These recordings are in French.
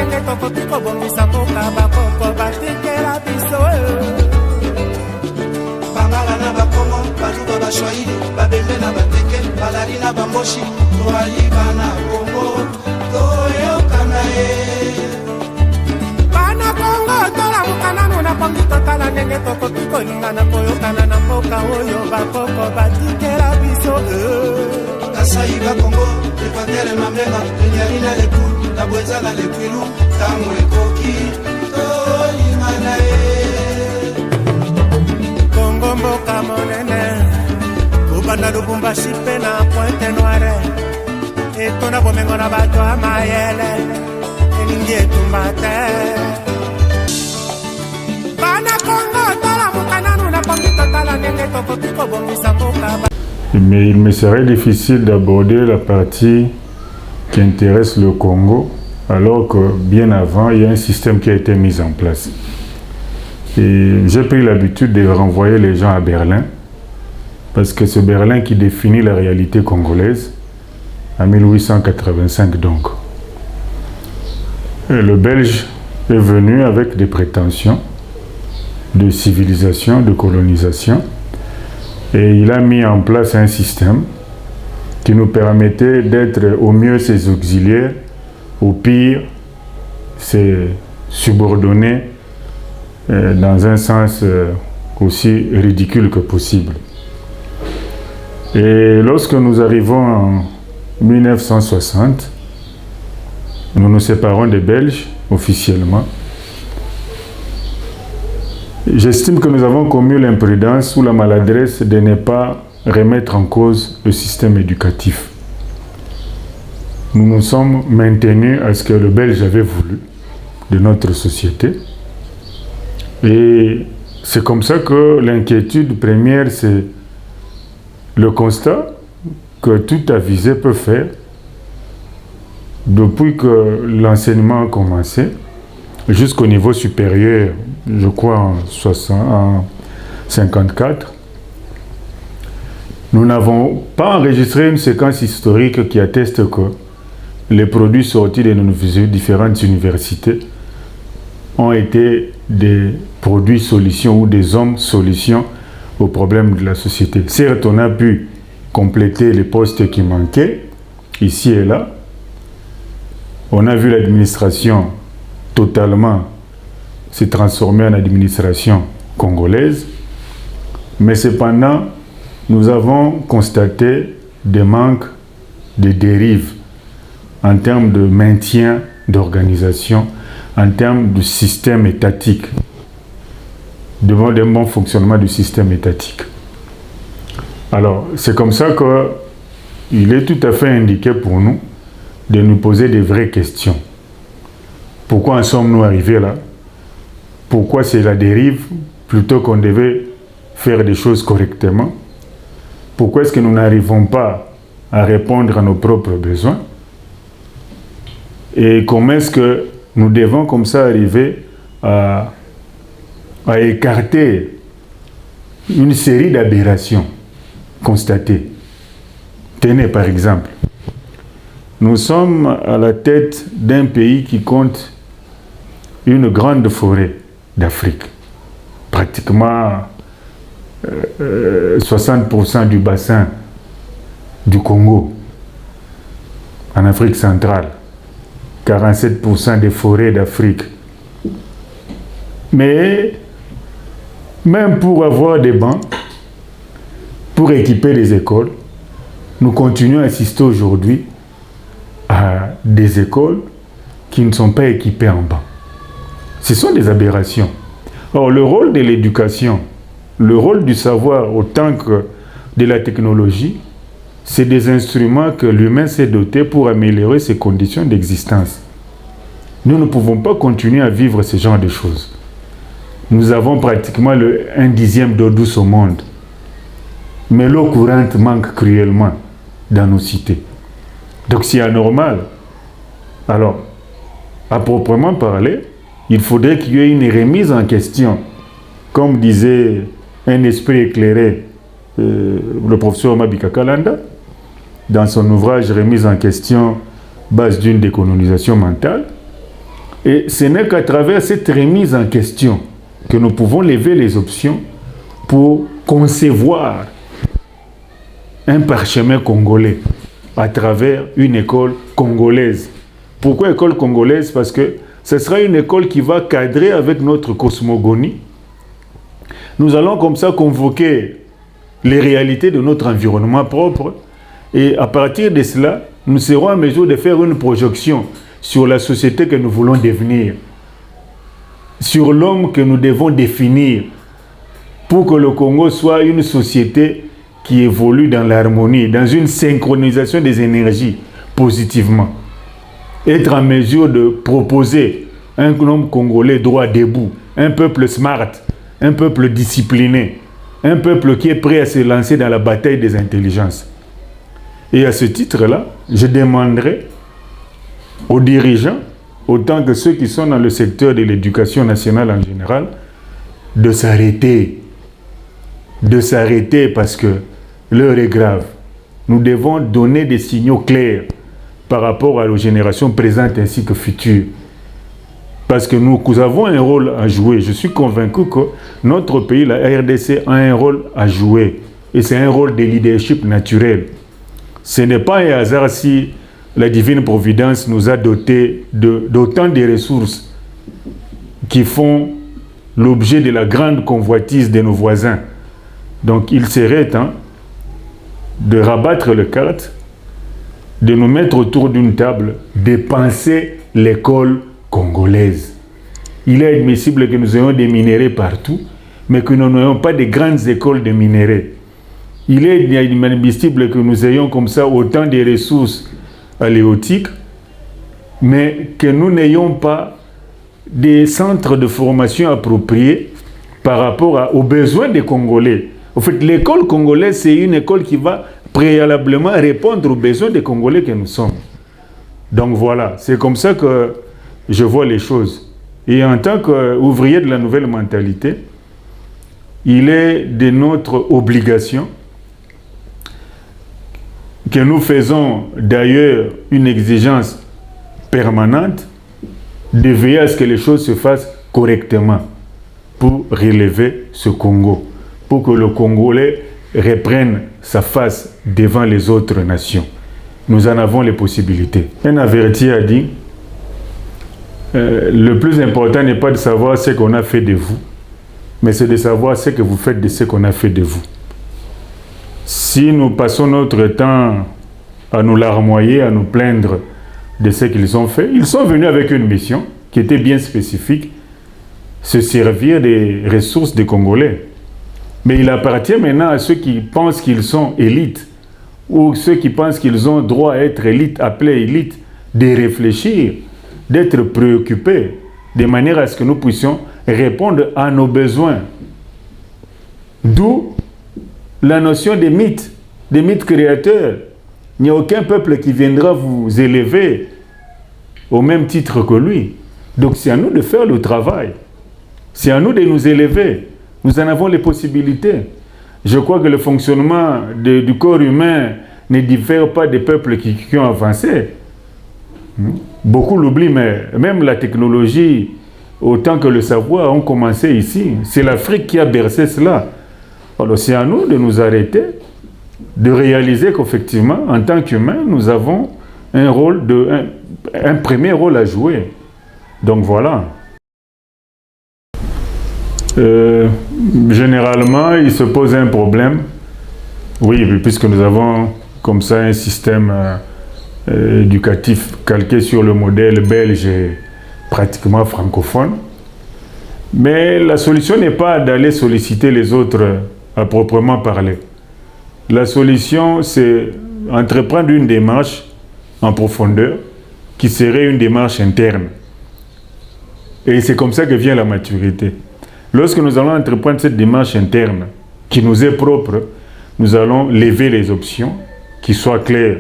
ndenge tokoki kobongisa mboka bakoko batikela biso bangala na bakongo baluba bashwahili babembe na bateke balali na bamboshi toayiba na kongo toyokana ye bana kongo tolamuka nanu na pongi totala ndenge tokoki kolingana koyokana na mboka oyo bakoko batikela biso kasai bakongo ekwatere mamenga enyali na lepu na bwenza na lekwilu tango ekoki tolingana ye kongo mboka monene kobanda lubumbashi mpe na pointe noire etona bomengo na bato ya mayele elingi etumba te bana kongo tolamuka nanu na pongi totala ndenge tokoki kobongisa mboka. Mais il me serait difficile d'aborder la partie qui intéresse le Congo, alors que bien avant, il y a un système qui a été mis en place. Et j'ai pris l'habitude de renvoyer les gens à Berlin, parce que c'est Berlin qui définit la réalité congolaise, en 1885 donc. Et le Belge est venu avec des prétentions de civilisation, de colonisation, et il a mis en place un système qui nous permettait d'être au mieux ses auxiliaires, au pire ses subordonnés, dans un sens aussi ridicule que possible. Et lorsque nous arrivons en 1960, nous nous séparons des Belges officiellement. J'estime que nous avons commis l'imprudence ou la maladresse de ne pas remettre en cause le système éducatif. Nous nous sommes maintenus à ce que le Belge avait voulu de notre société. Et c'est comme ça que l'inquiétude première, c'est le constat que tout avisé peut faire depuis que l'enseignement a commencé jusqu'au niveau supérieur, je crois en 1954. Nous n'avons pas enregistré une séquence historique qui atteste que les produits sortis de nos différentes universités ont été des produits solutions ou des hommes solutions aux problèmes de la société. Certes, on a pu compléter les postes qui manquaient, ici et là. On a vu l'administration totalement se transformer en administration congolaise, mais cependant, nous avons constaté des manques, des dérives en termes de maintien d'organisation, en termes de système étatique, de bon fonctionnement du système étatique. Alors, c'est comme ça qu'il est tout à fait indiqué pour nous de nous poser des vraies questions. Pourquoi en sommes-nous arrivés là? Pourquoi c'est la dérive plutôt qu'on devait faire des choses correctement? Pourquoi est-ce que nous n'arrivons pas à répondre à nos propres besoins? Et comment est-ce que nous devons comme ça arriver à écarter une série d'aberrations constatées? Tenez par exemple, nous sommes à la tête d'un pays qui compte une grande forêt d'Afrique. Pratiquement 60% du bassin du Congo, en Afrique centrale, 47% des forêts d'Afrique. Mais même pour avoir des bancs, pour équiper les écoles, nous continuons à assister aujourd'hui à des écoles qui ne sont pas équipées en bancs. Ce sont des aberrations. Or, le rôle de l'éducation, le rôle du savoir autant que de la technologie, c'est des instruments que l'humain s'est doté pour améliorer ses conditions d'existence. Nous ne pouvons pas continuer à vivre ce genre de choses. Nous avons pratiquement un dixième d'eau douce au monde. Mais l'eau courante manque cruellement dans nos cités. Donc c'est anormal. Alors, à proprement parler, il faudrait qu'il y ait une remise en question. Comme disait un esprit éclairé, le professeur Mabika Kalanda, dans son ouvrage Remise en question, base d'une décolonisation mentale, Et ce n'est qu'à travers cette remise en question que nous pouvons lever les options pour concevoir un parchemin congolais à travers une école congolaise. Pourquoi école congolaise? Parce que ce sera une école qui va cadrer avec notre cosmogonie. Nous allons comme ça convoquer les réalités de notre environnement propre et à partir de cela, nous serons en mesure de faire une projection sur la société que nous voulons devenir, sur l'homme que nous devons définir pour que le Congo soit une société qui évolue dans l'harmonie, dans une synchronisation des énergies positivement. Être en mesure de proposer un homme congolais droit debout, un peuple smart, un peuple discipliné, un peuple qui est prêt à se lancer dans la bataille des intelligences. Et à ce titre-là, je demanderai aux dirigeants, autant que ceux qui sont dans le secteur de l'éducation nationale en général, de s'arrêter. De s'arrêter parce que l'heure est grave. Nous devons donner des signaux clairs par rapport à nos générations présentes ainsi que futures. Parce que nous avons un rôle à jouer. Je suis convaincu que notre pays, la RDC, a un rôle à jouer. Et c'est un rôle de leadership naturel. Ce n'est pas un hasard si la divine providence nous a dotés d'autant de ressources qui font l'objet de la grande convoitise de nos voisins. Donc il serait temps de rabattre les cartes, de nous mettre autour d'une table, de penser l'école congolaise. Il est admissible que nous ayons des minéraux partout, mais que nous n'ayons pas de grandes écoles de minéraux. Il est inadmissible que nous ayons comme ça autant de ressources aléotiques, mais que nous n'ayons pas des centres de formation appropriés par rapport aux besoins des Congolais. En fait, l'école congolaise, c'est une école qui va préalablement répondre aux besoins des Congolais que nous sommes. Donc voilà, c'est comme ça que je vois les choses. Et en tant qu'ouvrier de la nouvelle mentalité, il est de notre obligation, que nous faisons d'ailleurs une exigence permanente, de veiller à ce que les choses se fassent correctement pour relever ce Congo, pour que le Congolais reprenne sa face devant les autres nations. Nous en avons les possibilités. Un averti a dit, le plus important n'est pas de savoir ce qu'on a fait de vous, mais c'est de savoir ce que vous faites de ce qu'on a fait de vous. Si nous passons notre temps à nous larmoyer, à nous plaindre de ce qu'ils ont fait, ils sont venus avec une mission qui était bien spécifique, se servir des ressources des Congolais. Mais il appartient maintenant à ceux qui pensent qu'ils sont élites, ou ceux qui pensent qu'ils ont droit à être élites, appelés élites, de réfléchir, d'être préoccupés, de manière à ce que nous puissions répondre à nos besoins. D'où la notion des mythes créateurs. Il n'y a aucun peuple qui viendra vous élever au même titre que lui. Donc c'est à nous de faire le travail. C'est à nous de nous élever. Nous en avons les possibilités. Je crois que le fonctionnement du corps humain ne diffère pas des peuples qui ont avancé. Beaucoup l'oublient, mais même la technologie, autant que le savoir, ont commencé ici. C'est l'Afrique qui a bercé cela. Alors c'est à nous de nous arrêter, de réaliser qu'effectivement, en tant qu'humains, nous avons un premier rôle à jouer. Donc voilà. Généralement, il se pose un problème. Oui, puisque nous avons comme ça un système éducatif calqué sur le modèle belge et pratiquement francophone. Mais la solution n'est pas d'aller solliciter les autres à proprement parler. La solution, c'est entreprendre une démarche en profondeur qui serait une démarche interne. Et c'est comme ça que vient la maturité. Lorsque nous allons entreprendre cette démarche interne qui nous est propre, nous allons lever les options qui soient claires.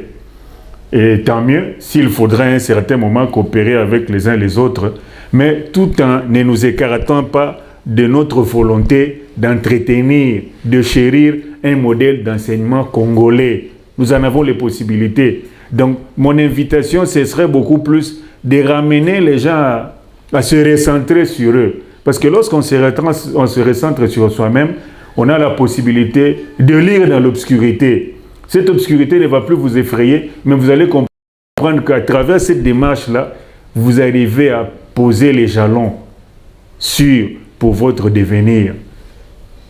Et tant mieux s'il faudra à un certain moment coopérer avec les uns les autres, mais tout en ne nous écartant pas de notre volonté d'entretenir, de chérir un modèle d'enseignement congolais. Nous en avons les possibilités. Donc, mon invitation, ce serait beaucoup plus de ramener les gens à se recentrer sur eux. Parce que lorsqu'on se recentre sur soi-même, on a la possibilité de lire dans l'obscurité. Cette obscurité ne va plus vous effrayer, mais vous allez comprendre qu'à travers cette démarche-là, vous arrivez à poser les jalons sûrs pour votre devenir.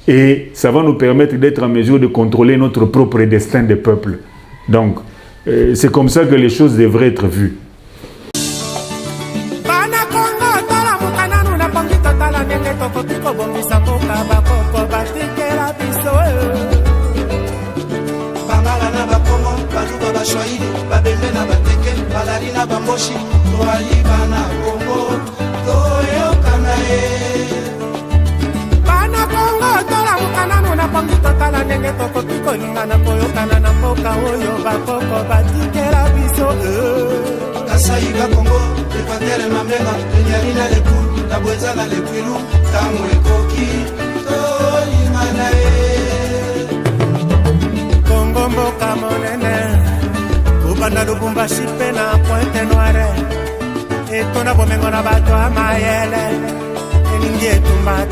Et ça va nous permettre d'être en mesure de contrôler notre propre destin de peuple. Donc, c'est comme ça que les choses devraient être vues. Kasaïga Congo, Équateur Mamenga, Nyarina le Pou, la Bwenzala le Kwilu, Kamwe Koki, Congo mboka monene, Kubanda Lubumbashi pe na Pointe Noire, etona bomengo na bato ya mayele, elingi etumba